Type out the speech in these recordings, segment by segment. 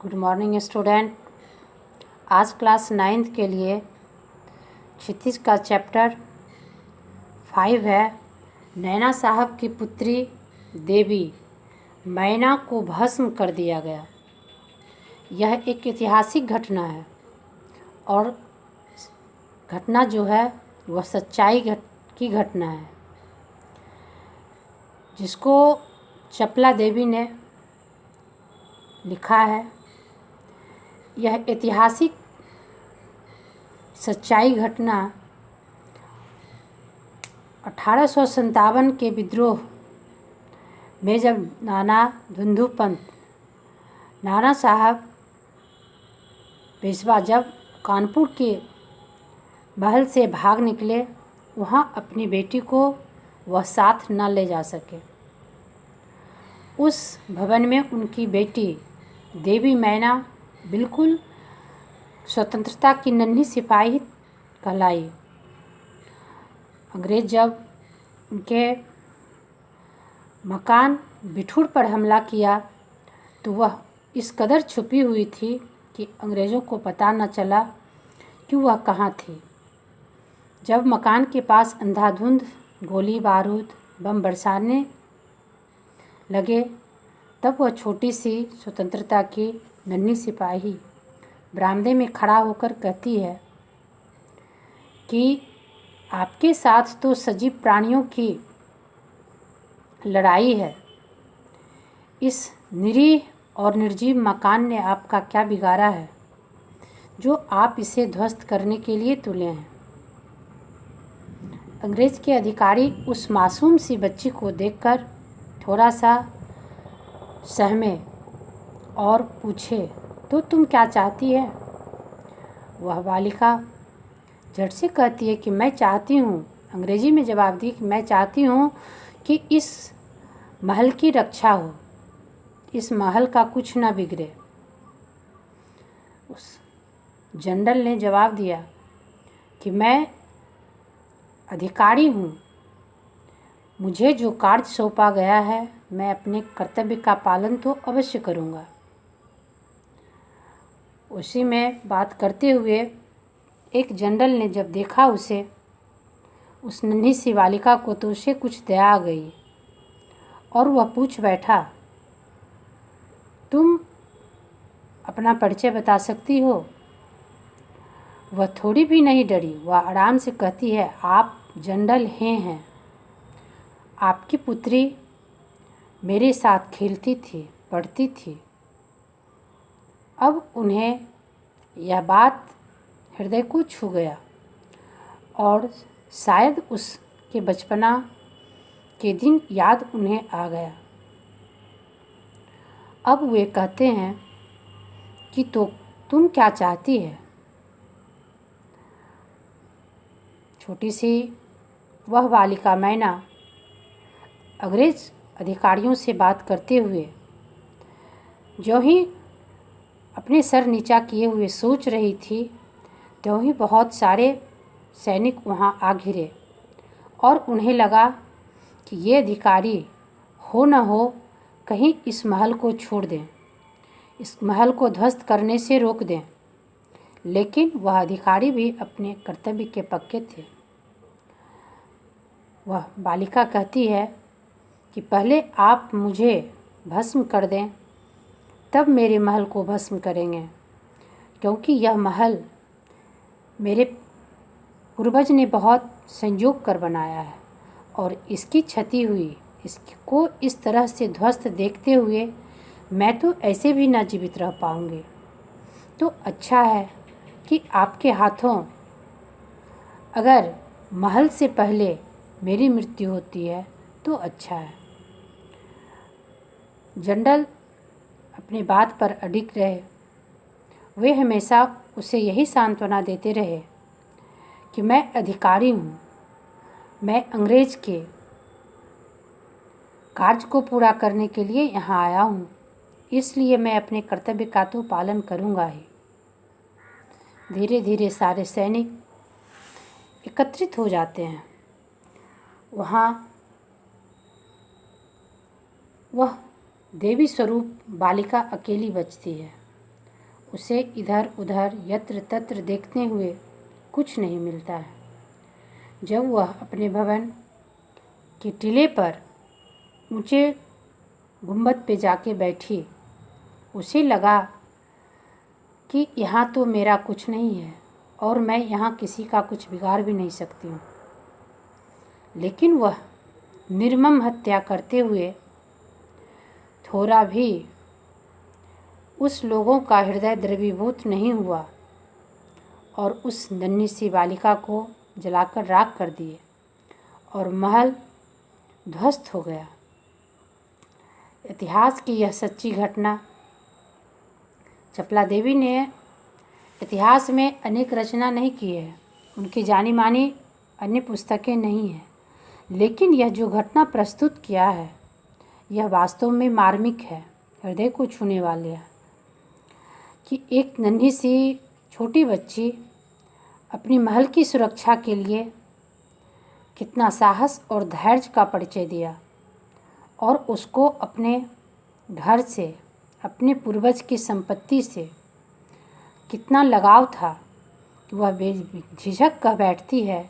Good morning student. आज class 9th के लिए क्षितिज का चैप्टर 5 है। नैना साहब की पुत्री देवी मैना को भस्म कर दिया गया। यह एक ऐतिहासिक घटना है और घटना जो है वह सच्चाई की घटना है, जिसको चपला देवी ने लिखा है। यह ऐतिहासिक सच्चाई घटना 1857 के विद्रोह में, जब नाना धुंधु पंत नाना साहब पेशवा जब कानपुर के महल से भाग निकले, वहाँ अपनी बेटी को वह साथ न ले जा सके। उस भवन में उनकी बेटी देवी मैना बिल्कुल स्वतंत्रता की नन्ही सिपाही कहलाई। अंग्रेज जब उनके मकान बिठूर पर हमला किया तो वह इस कदर छुपी हुई थी कि अंग्रेज़ों को पता न चला कि वह कहाँ थी। जब मकान के पास अंधाधुंध गोली बारूद बम बरसाने लगे, तब वह छोटी सी स्वतंत्रता की नन्ही सिपाही बरामदे में खड़ा होकर कहती है कि आपके साथ तो सजीव प्राणियों की लड़ाई है। इस निरीह और निर्जीव मकान ने आपका क्या बिगाड़ा है जो आप इसे ध्वस्त करने के लिए तुले हैं। अंग्रेज के अधिकारी उस मासूम सी बच्ची को देखकर थोड़ा सा सहमे और पूछे, तो तुम क्या चाहती है? वह बालिका झट से कहती है कि मैं चाहती हूँ, अंग्रेजी में जवाब दी कि मैं चाहती हूँ कि इस महल की रक्षा हो, इस महल का कुछ ना बिगड़े। उस जनरल ने जवाब दिया कि मैं अधिकारी हूँ, मुझे जो कार्य सौंपा गया है मैं अपने कर्तव्य का पालन तो अवश्य करूँगा। उसी में बात करते हुए एक जनरल ने जब देखा उसे, उस नन्ही सी बालिका को, तो उसे कुछ दया आ गई और वह पूछ बैठा, तुम अपना परिचय बता सकती हो? वह थोड़ी भी नहीं डरी। वह आराम से कहती है, आप जनरल हैं। आपकी पुत्री मेरे साथ खेलती थी, पढ़ती थी। अब उन्हें यह बात हृदय को छू गया और शायद उसके बचपना के दिन याद उन्हें आ गया। अब वे कहते हैं कि तो तुम क्या चाहती है? छोटी सी वह बालिका मैना अंग्रेज अधिकारियों से बात करते हुए जो ही अपने सर नीचा किए हुए सोच रही थी, तो ही बहुत सारे सैनिक वहां आ घिरे और उन्हें लगा कि ये अधिकारी हो न हो कहीं इस महल को छोड़ दें, इस महल को ध्वस्त करने से रोक दें। लेकिन वह अधिकारी भी अपने कर्तव्य के पक्के थे। वह बालिका कहती है कि पहले आप मुझे भस्म कर दें, तब मेरे महल को भस्म करेंगे, क्योंकि यह महल मेरे पूर्वज ने बहुत संजोग कर बनाया है और इसकी क्षति हुई, इसको इस तरह से ध्वस्त देखते हुए मैं तो ऐसे भी ना जीवित रह पाऊंगी। तो अच्छा है कि आपके हाथों अगर महल से पहले मेरी मृत्यु होती है तो अच्छा है। जनरल अपनी बात पर अडिग रहे। वे हमेशा उसे यही सांत्वना देते रहे कि मैं अधिकारी हूँ, मैं अंग्रेज के कार्य को पूरा करने के लिए यहाँ आया हूँ, इसलिए मैं अपने कर्तव्य का तो पालन करूँगा ही। धीरे धीरे सारे सैनिक एकत्रित हो जाते हैं। वहाँ वह देवी स्वरूप बालिका अकेली बचती है। उसे इधर उधर यत्र तत्र देखते हुए कुछ नहीं मिलता है। जब वह अपने भवन के टीले पर ऊंचे गुंबद पे जाके बैठी, उसे लगा कि यहाँ तो मेरा कुछ नहीं है और मैं यहाँ किसी का कुछ बिगाड़ भी नहीं सकती हूँ। लेकिन वह निर्मम हत्या करते हुए थोड़ा भी उस लोगों का हृदय द्रवीभूत नहीं हुआ और उस नन्ही सी बालिका को जलाकर राख कर दिए और महल ध्वस्त हो गया। इतिहास की यह सच्ची घटना। चपला देवी ने इतिहास में अनेक रचना नहीं की है, उनकी जानी मानी अन्य पुस्तकें नहीं हैं, लेकिन यह जो घटना प्रस्तुत किया है यह वास्तव में मार्मिक है, हृदय को छूने वाली है कि एक नन्ही सी छोटी बच्ची अपनी महल की सुरक्षा के लिए कितना साहस और धैर्य का परिचय दिया और उसको अपने घर से, अपने पूर्वज की संपत्ति से कितना लगाव था। वह बेझिझक कह बैठती है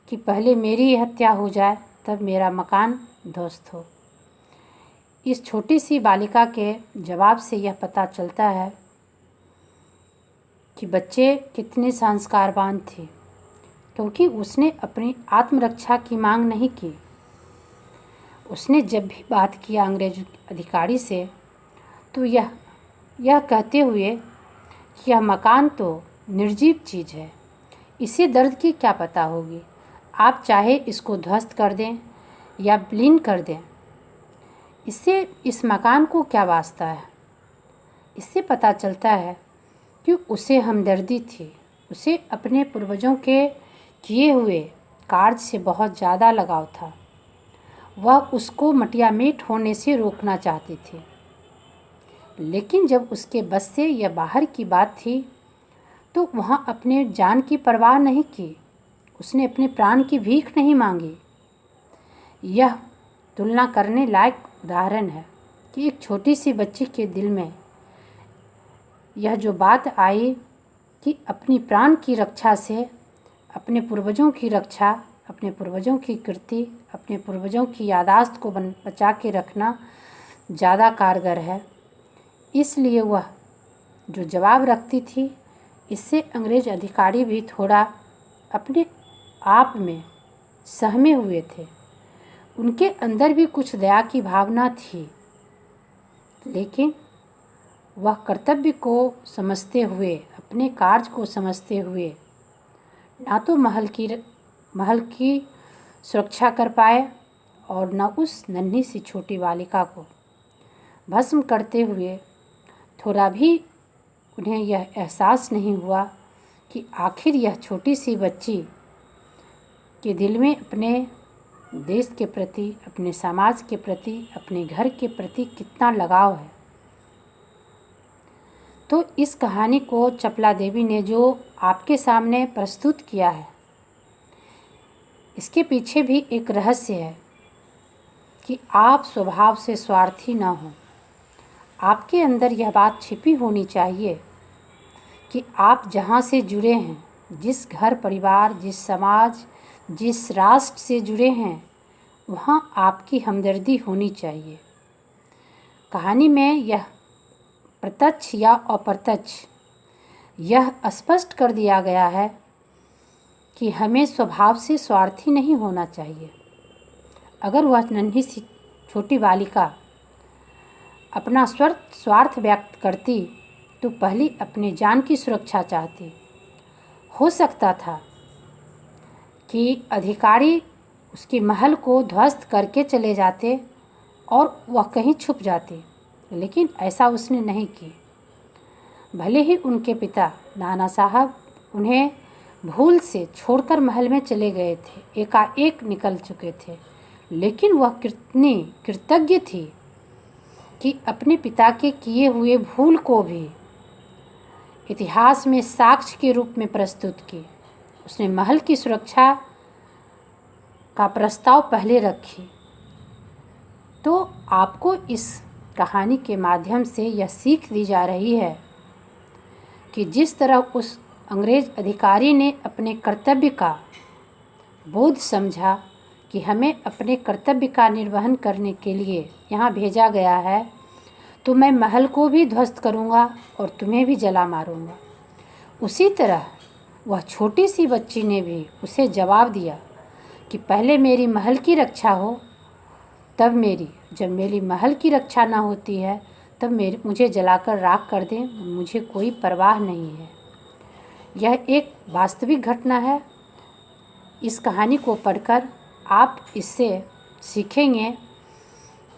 कि पहले मेरी हत्या हो जाए तब मेरा मकान ध्वस्त हो। इस छोटी सी बालिका के जवाब से यह पता चलता है कि बच्चे कितने संस्कारवान थे, क्योंकि उसने अपनी आत्मरक्षा की मांग नहीं की। उसने जब भी बात किया अंग्रेज अधिकारी से तो यह कहते हुए कि यह मकान तो निर्जीव चीज़ है, इसे दर्द की क्या पता होगी, आप चाहे इसको ध्वस्त कर दें या विलीन कर दें, इससे इस मकान को क्या वास्ता है। इससे पता चलता है कि उसे हमदर्दी थी, उसे अपने पूर्वजों के किए हुए कार्य से बहुत ज़्यादा लगाव था। वह उसको मटियामेट होने से रोकना चाहती थी, लेकिन जब उसके बस से यह बाहर की बात थी तो वहाँ अपने जान की परवाह नहीं की, उसने अपने प्राण की भीख नहीं मांगी। यह तुलना करने लायक उदाहरण है कि एक छोटी सी बच्ची के दिल में यह जो बात आई कि अपनी प्राण की रक्षा से अपने पूर्वजों की रक्षा, अपने पूर्वजों की कीर्ति, अपने पूर्वजों की यादाश्त को बचा के रखना ज़्यादा कारगर है। इसलिए वह जो जवाब रखती थी, इससे अंग्रेज अधिकारी भी थोड़ा अपने आप में सहमे हुए थे। उनके अंदर भी कुछ दया की भावना थी, लेकिन वह कर्तव्य को समझते हुए, अपने कार्य को समझते हुए ना तो महल की सुरक्षा कर पाए और न उस नन्ही सी छोटी बालिका को भस्म करते हुए थोड़ा भी उन्हें यह एहसास नहीं हुआ कि आखिर यह छोटी सी बच्ची के दिल में अपने देश के प्रति, अपने समाज के प्रति, अपने घर के प्रति कितना लगाव है। तो इस कहानी को चपला देवी ने जो आपके सामने प्रस्तुत किया है, इसके पीछे भी एक रहस्य है कि आप स्वभाव से स्वार्थी ना हो। आपके अंदर यह बात छिपी होनी चाहिए कि आप जहाँ से जुड़े हैं, जिस घर परिवार, जिस समाज, जिस राष्ट्र से जुड़े हैं, वहाँ आपकी हमदर्दी होनी चाहिए। कहानी में यह प्रत्यक्ष या अप्रत्यक्ष यह स्पष्ट कर दिया गया है कि हमें स्वभाव से स्वार्थी नहीं होना चाहिए। अगर वह नन्ही सी छोटी बालिका अपना स्वार्थ व्यक्त करती तो पहले अपने जान की सुरक्षा चाहती। हो सकता था कि अधिकारी उसके महल को ध्वस्त करके चले जाते और वह कहीं छुप जाती, लेकिन ऐसा उसने नहीं की। भले ही उनके पिता नाना साहब उन्हें भूल से छोड़कर महल में चले गए थे, एकाएक निकल चुके थे, लेकिन वह कितनी कृतज्ञ थी कि अपने पिता के किए हुए भूल को भी इतिहास में साक्ष्य के रूप में प्रस्तुत की। उसने महल की सुरक्षा का प्रस्ताव पहले रखी। तो आपको इस कहानी के माध्यम से यह सीख दी जा रही है कि जिस तरह उस अंग्रेज़ अधिकारी ने अपने कर्तव्य का बोध समझा कि हमें अपने कर्तव्य का निर्वहन करने के लिए यहाँ भेजा गया है, तो मैं महल को भी ध्वस्त करूँगा और तुम्हें भी जला मारूँगा। उसी तरह वह छोटी सी बच्ची ने भी उसे जवाब दिया कि पहले मेरी महल की रक्षा हो तब मेरी, जब मेरी महल की रक्षा ना होती है तब मुझे जलाकर राख कर दें, मुझे कोई परवाह नहीं है। यह एक वास्तविक घटना है। इस कहानी को पढ़कर आप इससे सीखेंगे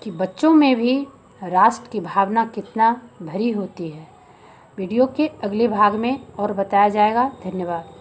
कि बच्चों में भी राष्ट्र की भावना कितना भरी होती है। वीडियो के अगले भाग में और बताया जाएगा। धन्यवाद।